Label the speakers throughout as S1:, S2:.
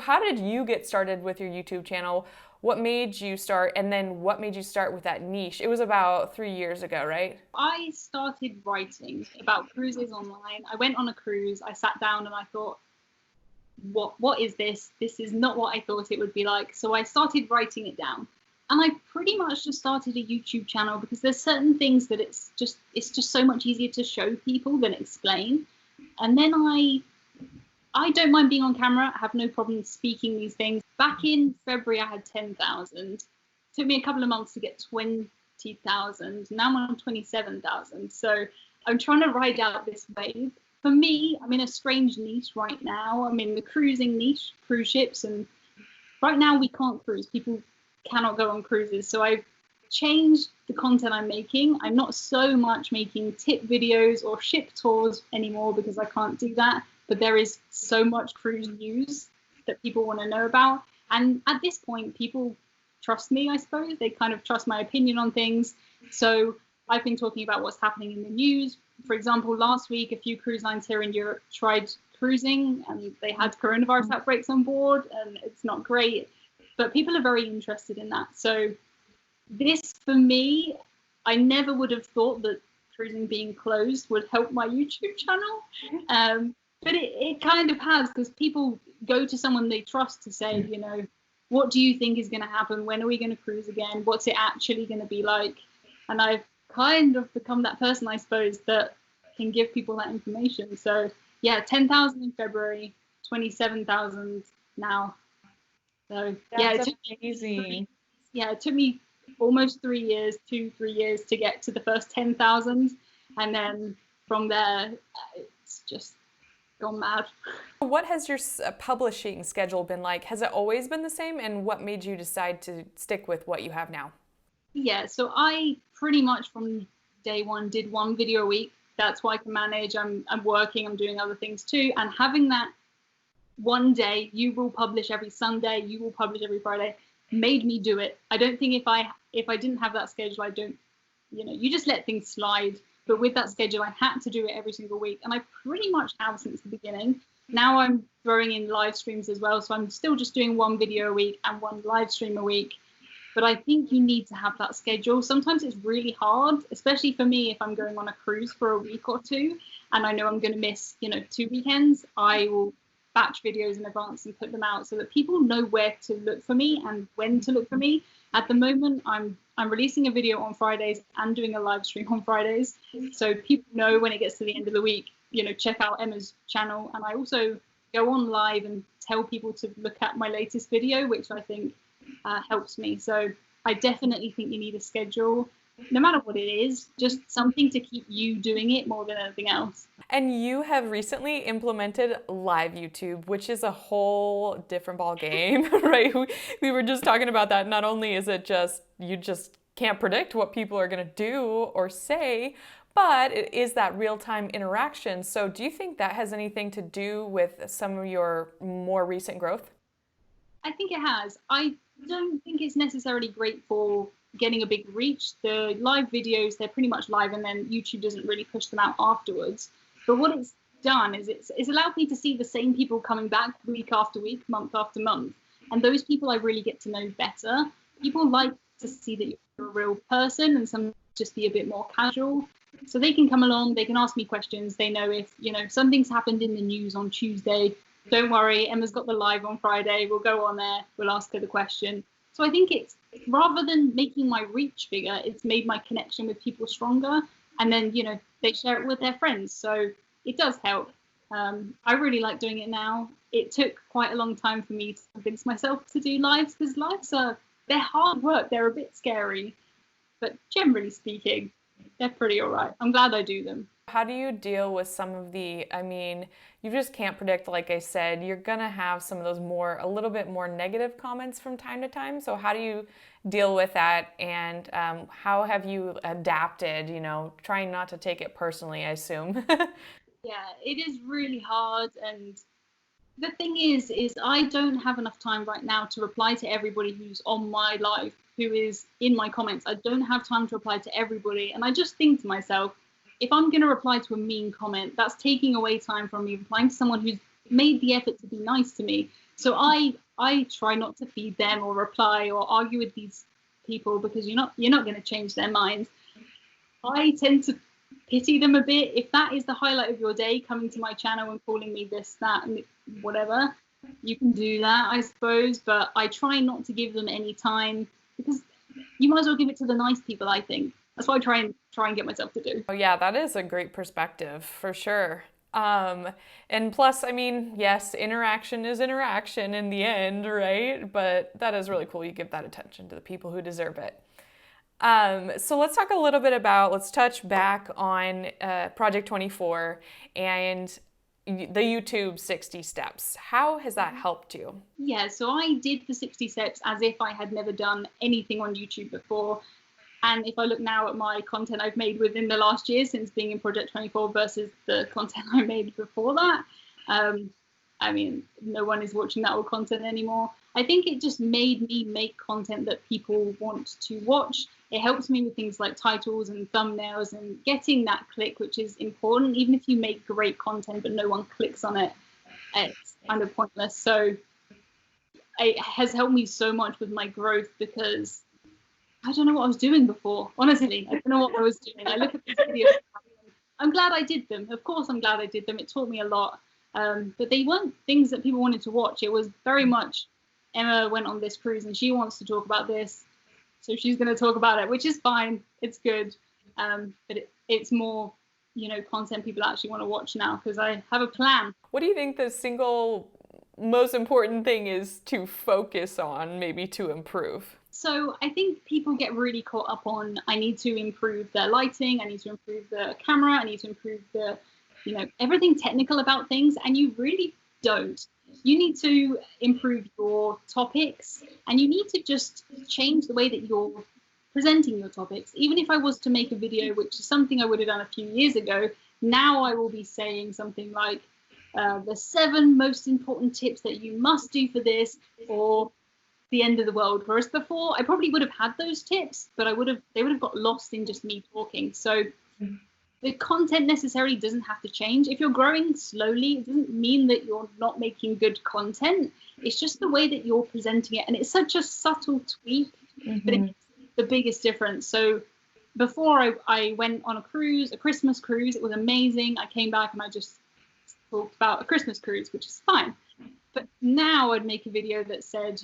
S1: How did you get started with your YouTube channel? What made you start, and then what made you start with that niche? It was about 3 years ago, right?
S2: I started writing about cruises online. I went on a cruise, I sat down and I thought, what is this? This is not what I thought it would be like. So I started writing it down. And I pretty much just started a YouTube channel because there's certain things that it's just so much easier to show people than explain. And then I don't mind being on camera. I have no problem speaking these things. Back in February, I had 10,000. Took me a couple of months to get 20,000. Now I'm on 27,000. So I'm trying to ride out this wave. For me, I'm in a strange niche right now. I'm in the cruising niche, cruise ships. And right now we can't cruise. People cannot go on cruises. So I've changed the content I'm making. I'm not so much making tip videos or ship tours anymore because I can't do that. But there is so much cruise news that people want to know about. And at this point, people trust me, I suppose. They kind of trust my opinion on things. So I've been talking about what's happening in the news. For example, last week, a few cruise lines here in Europe tried cruising and they had coronavirus outbreaks on board, and it's not great. But people are very interested in that. So this, for me, I never would have thought that cruising being closed would help my YouTube channel. But it kind of has, because people go to someone they trust to say, what do you think is going to happen? When are we going to cruise again? What's it actually going to be like? And I've kind of become that person, I suppose, that can give people that information. So yeah, 10,000 in February, 27,000 now. So
S1: That's amazing.
S2: It took me almost 3 years, 2-3 years to get to the first 10,000. And then from there, it's just gone mad.
S1: What has your publishing schedule been like? Has it always been the same? And what made you decide to stick with what you have now?
S2: Yeah, so I pretty much from day one did one video a week. That's what I can manage. I'm working, I'm doing other things too. And having that one day, you will publish every Sunday, you will publish every Friday, made me do it. I don't think if I didn't have that schedule, I don't, you just let things slide. But with that schedule, I had to do it every single week. And I pretty much have since the beginning. Now I'm throwing in live streams as well. So I'm still just doing one video a week and one live stream a week. But I think you need to have that schedule. Sometimes it's really hard, especially for me, if I'm going on a cruise for a week or two, and I know I'm going to miss, 2 weekends, I will batch videos in advance and put them out so that people know where to look for me and when to look for me. At the moment, I'm releasing a video on Fridays and doing a live stream on Fridays. So people know when it gets to the end of the week, check out Emma's channel. And I also go on live and tell people to look at my latest video, which I think helps me. So I definitely think you need a schedule, no matter what it is, just something to keep you doing it more than anything else.
S1: And you have recently implemented live YouTube, which is a whole different ball game, right? We were just talking about that. Not only is it just, you just can't predict what people are going to do or say, but it is that real-time interaction. So do you think that has anything to do with some of your more recent growth?
S2: I think it has. I don't think it's necessarily great for getting a big reach. The live videos, they're pretty much live, and then YouTube doesn't really push them out afterwards. But what it's done is it's allowed me to see the same people coming back week after week, month after month. And those people I really get to know better. People like to see that you're a real person, and some just be a bit more casual. So they can come along, they can ask me questions. They know if, something's happened in the news on Tuesday, don't worry, Emma's got the live on Friday. We'll go on there, we'll ask her the question. So I think it's, rather than making my reach bigger, it's made my connection with people stronger. And then, they share it with their friends. So it does help. I really like doing it now. It took quite a long time for me to convince myself to do lives, because lives they're hard work. They're a bit scary. But generally speaking, they're pretty all right. I'm glad I do them.
S1: How do you deal with some of you just can't predict, like I said, you're gonna have some of those a little bit more negative comments from time to time. So how do you deal with that? And how have you adapted, trying not to take it personally, I assume?
S2: Yeah, it is really hard. And the thing is I don't have enough time right now to reply to everybody who's on my live, who is in my comments. I don't have time to reply to everybody. And I just think to myself, if I'm going to reply to a mean comment, that's taking away time from me replying to someone who's made the effort to be nice to me. So I try not to feed them or reply or argue with these people, because you're not going to change their minds. I tend to pity them a bit. If that is the highlight of your day, coming to my channel and calling me this, that, and whatever, you can do that, I suppose. But I try not to give them any time, because you might as well give it to the nice people, I think. That's what I try and get myself to do.
S1: Oh, yeah, that is a great perspective for sure. And plus, I mean, yes, interaction is interaction in the end, right? But that is really cool. You give that attention to the people who deserve it. So let's talk a little bit about, let's touch back on Project 24 and the YouTube 60 steps. How has that helped you?
S2: Yeah, so I did the 60 steps as if I had never done anything on YouTube before. And if I look now at my content I've made within the last year since being in Project 24 versus the content I made before that, I mean, no one is watching that old content anymore. I think it just made me make content that people want to watch. It helps me with things like titles and thumbnails and getting that click, which is important. Even if you make great content but no one clicks on it, it's kind of pointless. So it has helped me so much with my growth, because I don't know what I was doing before. Honestly, I don't know what I was doing. I look at these videos. I'm glad I did them. Of course, I'm glad I did them. It taught me a lot. But they weren't things that people wanted to watch. It was very much, Emma went on this cruise and she wants to talk about this, so she's going to talk about it, which is fine. It's good. But it's more, content people actually want to watch now, because I have a plan.
S1: What do you think the single most important thing is to focus on, maybe to improve?
S2: So I think people get really caught up on, I need to improve the lighting, I need to improve the camera, I need to improve the, everything technical about things, and you really don't. You need to improve your topics, and you need to just change the way that you're presenting your topics. Even if I was to make a video, which is something I would have done a few years ago, now I will be saying something like, the 7 most important tips that you must do for this, or the end of the world. Whereas before, I probably would have had those tips, but they would have got lost in just me talking. So the content necessarily doesn't have to change. If you're growing slowly, it doesn't mean that you're not making good content. It's just the way that you're presenting it. And it's such a subtle tweak, but it's the biggest difference. So before I went on a Christmas cruise, it was amazing. I came back and I just talked about a Christmas cruise, which is fine. But now I'd make a video that said,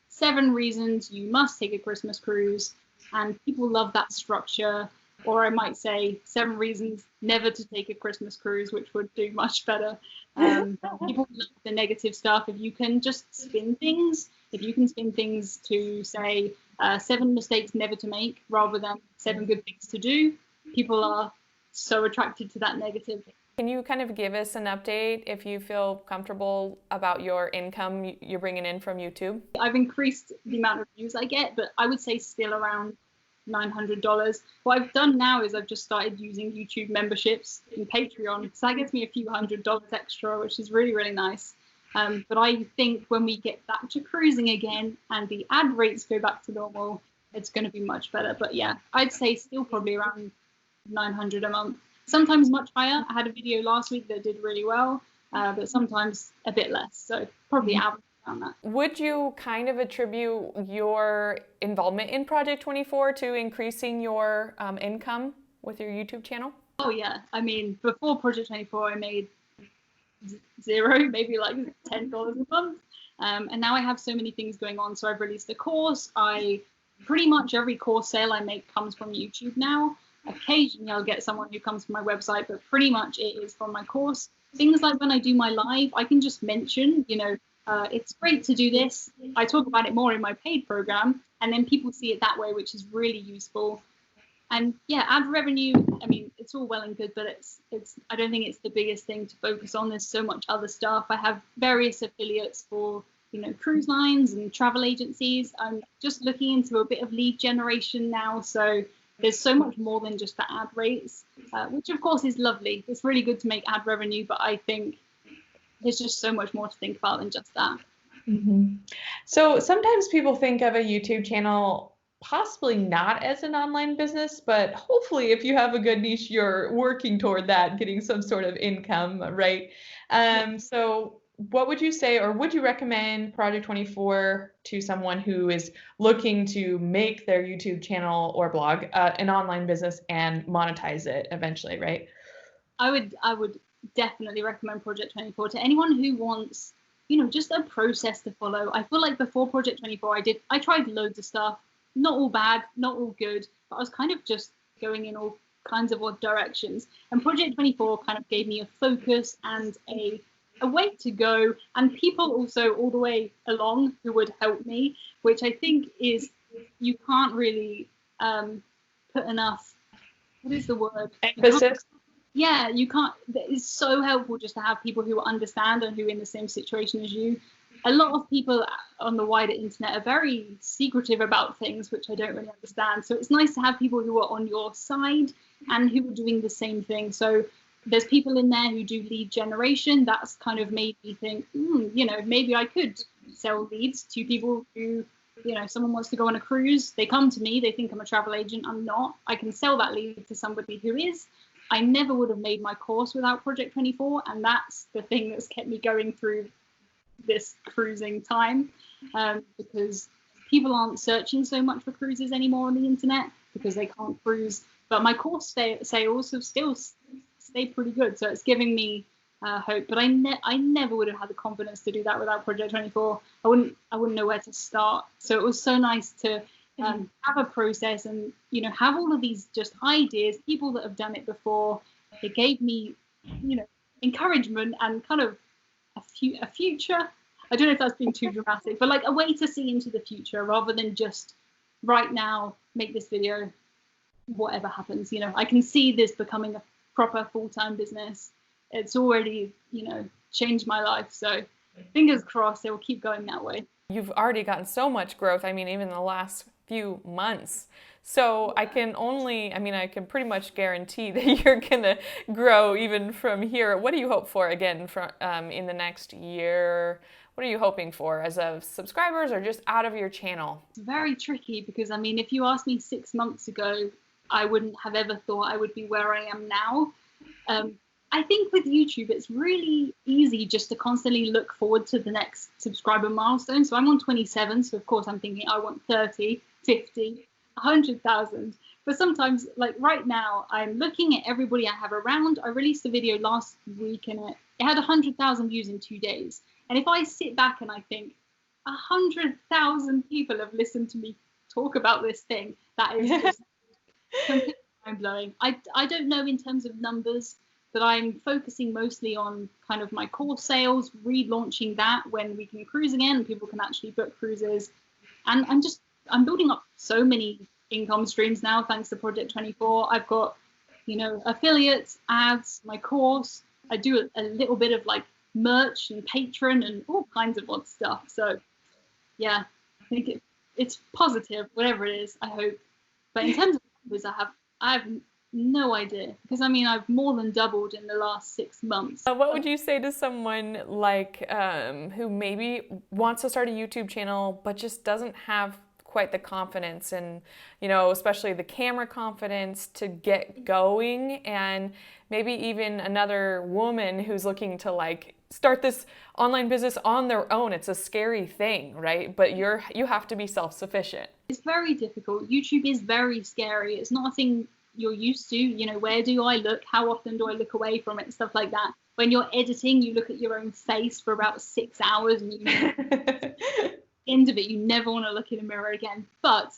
S2: 7 reasons you must take a Christmas cruise, and people love that structure. Or I might say 7 reasons never to take a Christmas cruise, which would do much better. People love the negative stuff. If you can just spin things, to say 7 mistakes never to make rather than 7 good things to do, people are so attracted to that negative.
S1: Can you kind of give us an update, if you feel comfortable, about your income you're bringing in from YouTube?
S2: I've increased the amount of views I get, but I would say still around $900. What I've done now is I've just started using YouTube memberships and Patreon, so that gets me a few $100 extra, which is really, really nice. But I think when we get back to cruising again and the ad rates go back to normal, it's going to be much better. But yeah, I'd say still probably around $900 a month. Sometimes much higher. I had a video last week that did really well, but sometimes a bit less. So probably average around that.
S1: Would you kind of attribute your involvement in Project 24 to increasing your income with your YouTube channel?
S2: Oh yeah. I mean, before Project 24, I made zero, maybe like $10 a month. And now I have so many things going on. So I've released a course. Pretty much every course sale I make comes from YouTube now. Occasionally I'll get someone who comes from my website, but pretty much it is from my course. Things like when I do my live, I can just mention, it's great to do this. I talk about it more in my paid program, and then people see it that way, which is really useful. And yeah, ad revenue, I mean, it's all well and good, but I don't think it's the biggest thing to focus on. There's so much other stuff. I have various affiliates for, cruise lines and travel agencies. I'm just looking into a bit of lead generation now. So there's so much more than just the ad rates, which of course is lovely. It's really good to make ad revenue, but I think there's just so much more to think about than just that.
S3: So sometimes people think of a YouTube channel possibly not as an online business, but hopefully if you have a good niche, you're working toward that, getting some sort of income, right? So what would you say, or would you recommend Project 24 to someone who is looking to make their YouTube channel or blog an online business and monetize it eventually, right?
S2: I would definitely recommend Project 24 to anyone who wants, just a process to follow. I feel like before Project 24, I tried loads of stuff, not all bad, not all good, but I was kind of just going in all kinds of odd directions. And Project 24 kind of gave me a focus and a way to go, and people also all the way along who would help me, which I think is, you can't really put enough, what is the word?
S3: Emphasis.
S2: Yeah, you can't. It's so helpful just to have people who understand and who are in the same situation as you. A lot of people on the wider internet are very secretive about things, which I don't really understand. So it's nice to have people who are on your side and who are doing the same thing. So there's people in there who do lead generation. That's kind of made me think, maybe I could sell leads to people who, someone wants to go on a cruise. They come to me. They think I'm a travel agent. I'm not. I can sell that lead to somebody who is. I never would have made my course without Project 24, and that's the thing that's kept me going through this cruising time, because people aren't searching so much for cruises anymore on the internet because they can't cruise. But my course sales have still stayed pretty good, so it's giving me hope. But I never would have had the confidence to do that without Project 24. I wouldn't know where to start. So it was so nice to have a process and have all of these just ideas, people that have done it before. It gave me encouragement and kind of a future. I don't know if that's being too dramatic, but like a way to see into the future rather than just right now make this video, whatever happens. I can see this becoming a proper full-time business. It's already changed my life, so fingers crossed it will keep going that way.
S1: You've already gotten so much growth. I mean, even in the last few months. So I can pretty much guarantee that you're gonna grow even from here. What do you hope for again in the next year? What are you hoping for as of subscribers or just out of your channel?
S2: It's very tricky because if you asked me 6 months ago, I wouldn't have ever thought I would be where I am now. I think with YouTube, it's really easy just to constantly look forward to the next subscriber milestone. So I'm on 27, so of course I'm thinking I want 30, 50, 100,000. But sometimes, like right now, I'm looking at everybody I have around. I released a video last week and it had 100,000 views in 2 days. And if I sit back and I think 100,000 people have listened to me talk about this thing, that is just completely mind-blowing. I don't know in terms of numbers, but I'm focusing mostly on kind of my course sales, relaunching that when we can cruise again and people can actually book cruises. And I'm building up so many income streams now thanks to Project 24. I've got, affiliates, ads, my course. I do a little bit of like merch and Patreon and all kinds of odd stuff. So yeah, I think it's positive, whatever it is, I hope. But in terms of numbers, I have no idea, because I've more than doubled in the last 6 months.
S1: What would you say to someone like who maybe wants to start a YouTube channel but just doesn't have quite the confidence and especially the camera confidence to get going, and maybe even another woman who's looking to like start this online business on their own? It's a scary thing, right? But you have to be self-sufficient.
S2: It's very difficult. YouTube is very scary. It's not a thing you're used to. Where do I look? How often do I look away from it? Stuff like that. When you're editing, you look at your own face for about 6 hours and end of it, you never want to look in a mirror again. But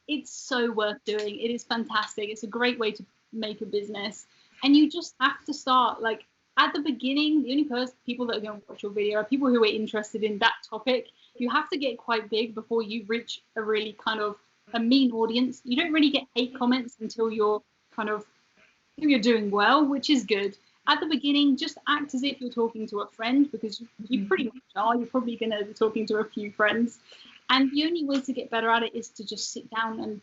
S2: it's so worth doing. It is fantastic. It's a great way to make a business. And you just have to start. Like at the beginning, the only people that are going to watch your video are people who are interested in that topic. You have to get quite big before you reach a really kind of a mean audience. You don't really get hate comments until you're doing well, which is good. At the beginning, just act as if you're talking to a friend, because you pretty much are. You're probably going to be talking to a few friends. And the only way to get better at it is to just sit down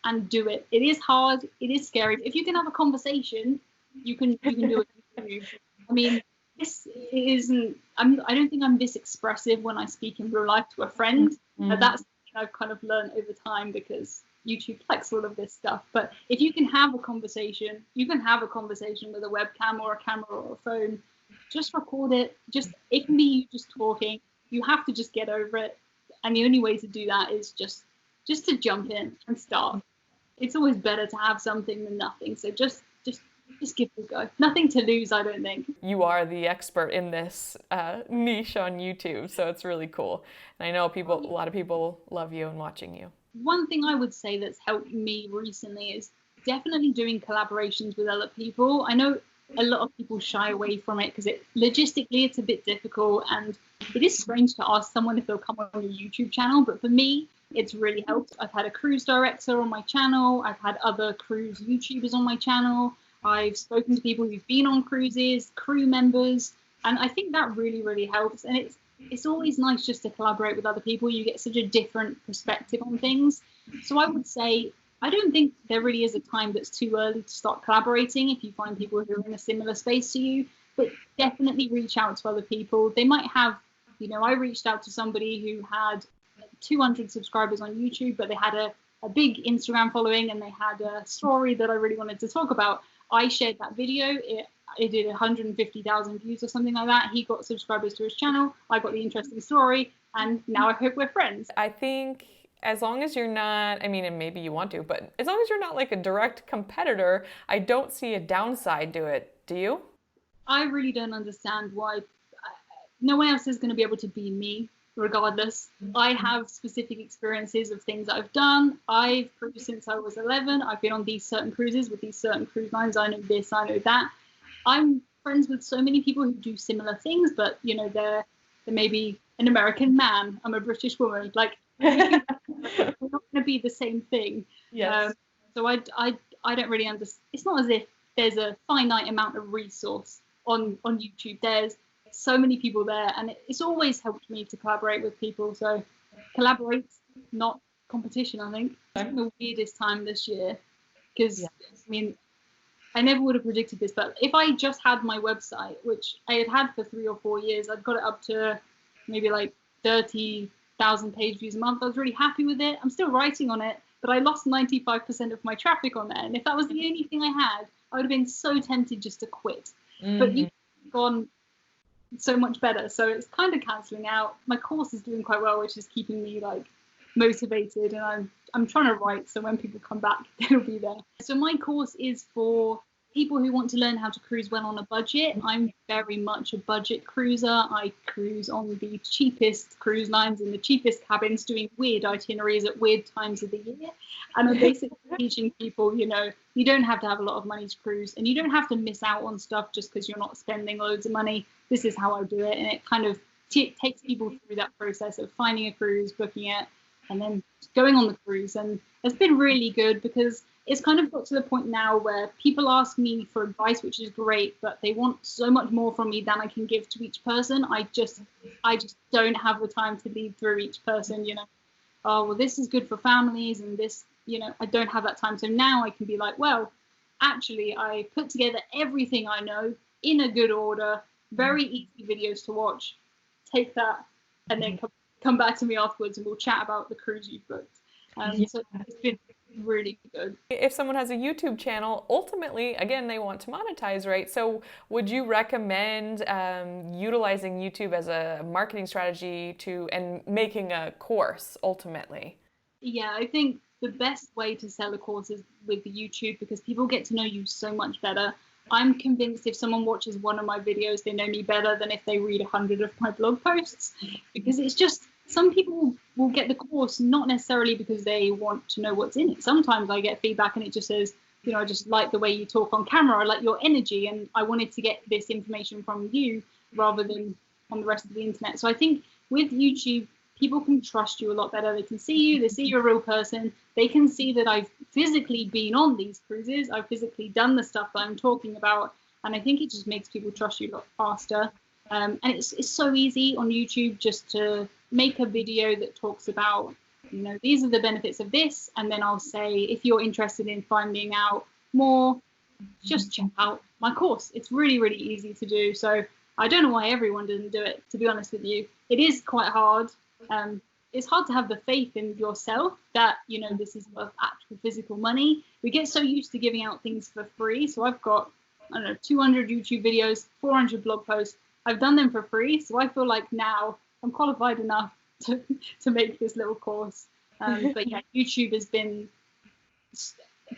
S2: and do it. It is hard. It is scary. If you can have a conversation, you can do it. This isn't. I don't think I'm this expressive when I speak in real life to a friend. That's something I've kind of learned over time because YouTube collects all of this stuff. But if you can have a conversation, with a webcam or a camera or a phone, just record it. It can be you just talking. You have to just get over it. And the only way to do that is just to jump in and start. It's always better to have something than nothing. So just give it a go. Nothing to lose, I don't think.
S1: You are the expert in this niche on YouTube, so it's really cool. And I know a lot of people love you and watching you.
S2: One thing I would say that's helped me recently is definitely doing collaborations with other people. I know a lot of people shy away from it because logistically it's a bit difficult, and it is strange to ask someone if they'll come on your YouTube channel. But for me, it's really helped. I've had a cruise director on my channel. I've had other cruise YouTubers on my channel. I've spoken to people who've been on cruises, crew members, and I think that really, really helps. And it's always nice just to collaborate with other people. You get such a different perspective on things. So I would say, I don't think there really is a time that's too early to start collaborating if you find people who are in a similar space to you, but definitely reach out to other people. They might have, I reached out to somebody who had 200 subscribers on YouTube, but they had a big Instagram following and they had a story that I really wanted to talk about. I shared that video. It did 150,000 views or something like that. He got subscribers to his channel. I got the interesting story, and now I hope we're friends.
S1: I think as long as you're not, I mean, and maybe you want to, but as long as you're not like a direct competitor, I don't see a downside to it. Do you?
S2: I really don't understand why no one else is going to be able to be me regardless. I have specific experiences of things I've done. I've cruised since I was 11. I've been on these certain cruises with these certain cruise lines. I know this, I know that. I'm friends with so many people who do similar things, but they're maybe an American man. I'm a British woman. Like, we're not going to be the same thing.
S3: Yes.
S2: So I don't really understand. It's not as if there's a finite amount of resource on YouTube. There's so many people there, and it's always helped me to collaborate with people. So collaborate, not competition. I think it's been the weirdest time this year because I mean, I never would have predicted this, but if I just had my website, which I had for 3 or 4 years, I'd got it up to maybe like 30,000 page views a month. I was really happy with it. I'm still writing on it, but I lost 95% of my traffic on there. And if that was the only thing I had, I would have been so tempted just to quit. But you've gone so much better, so it's kind of cancelling out. My course is doing quite well, which is keeping me like motivated, and I'm trying to write, so when people come back they'll be there. So my course is for people who want to learn how to cruise well on a budget. I'm very much a budget cruiser. I cruise on the cheapest cruise lines in the cheapest cabins, doing weird itineraries at weird times of the year, and I'm basically teaching people, you don't have to have a lot of money to cruise, and you don't have to miss out on stuff just because you're not spending loads of money. This is how I do it, and it kind of takes people through that process of finding a cruise, booking it, and then going on the cruise. And it's been really good because it's kind of got to the point now where people ask me for advice, which is great, but they want so much more from me than I can give to each person. I just don't have the time to lead through each person, oh, well, this is good for families, and this, I don't have that time. So now I can be like, well, actually, I put together everything I know in a good order, very easy videos to watch. Take that, and then come back to me afterwards, and we'll chat about the cruise you've booked. So it's been really good.
S1: If someone has a YouTube channel, ultimately, again, they want to monetize, right? So would you recommend utilizing YouTube as a marketing strategy and making a course ultimately?
S2: Yeah, I think the best way to sell a course is with YouTube, because people get to know you so much better. I'm convinced if someone watches one of my videos, they know me better than if they read 100 of my blog posts, because it's just, some people will get the course not necessarily because they want to know what's in it. Sometimes I get feedback and it just says, I just like the way you talk on camera, I like your energy, and I wanted to get this information from you rather than on the rest of the internet. So I think with YouTube, people can trust you a lot better. They can see you, they see you're a real person. They can see that I've physically been on these cruises. I've physically done the stuff that I'm talking about. And I think it just makes people trust you a lot faster. And it's so easy on YouTube just to make a video that talks about, these are the benefits of this. And then I'll say, if you're interested in finding out more, just check out my course. It's really, really easy to do. So I don't know why everyone doesn't do it, to be honest with you. It is quite hard. It's hard to have the faith in yourself that, this is worth actual physical money. We get so used to giving out things for free. So I've got I don't know, 200 YouTube videos, 400 blog posts. I've done them for free, so I feel like now I'm qualified enough to make this little course. But yeah, YouTube has been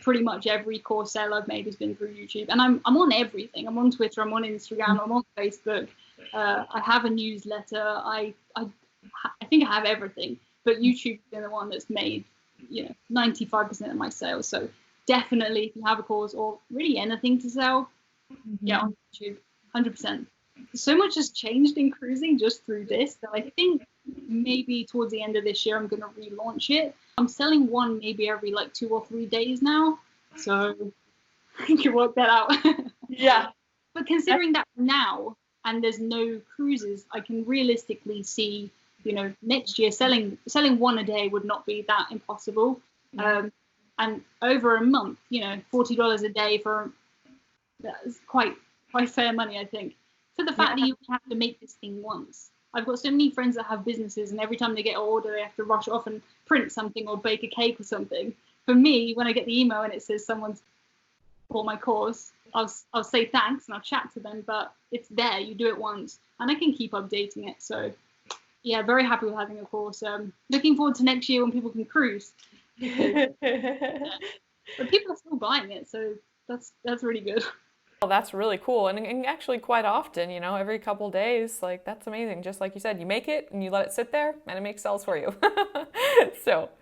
S2: pretty much every course sale I've made has been through YouTube, and I'm on everything. I'm on Twitter, I'm on Instagram, I'm on Facebook. I have a newsletter. I think I have everything, but YouTube's been the one that's made 95% of my sales. So definitely, if you have a course or really anything to sell, yeah, on YouTube, 100%. So much has changed in cruising just through this that I think maybe towards the end of this year I'm going to relaunch it. I'm selling one maybe every like 2 or 3 days now, so you can work that out.
S3: Yeah.
S2: But considering that now and there's no cruises, I can realistically see, next year selling one a day would not be that impossible. And over a month, $40 a day that's quite fair money, I think, for the fact that you have to make this thing once. I've got so many friends that have businesses, and every time they get an order, they have to rush off and print something or bake a cake or something. For me, when I get the email and it says someone's bought my course, I'll say thanks and I'll chat to them, but it's there. You do it once, and I can keep updating it. So, yeah, very happy with having a course. Looking forward to next year when people can cruise. But people are still buying it, so that's really good.
S1: Well, that's really cool, and actually quite often, every couple days, like that's amazing. Just like you said, you make it and you let it sit there, and it makes sales for you. So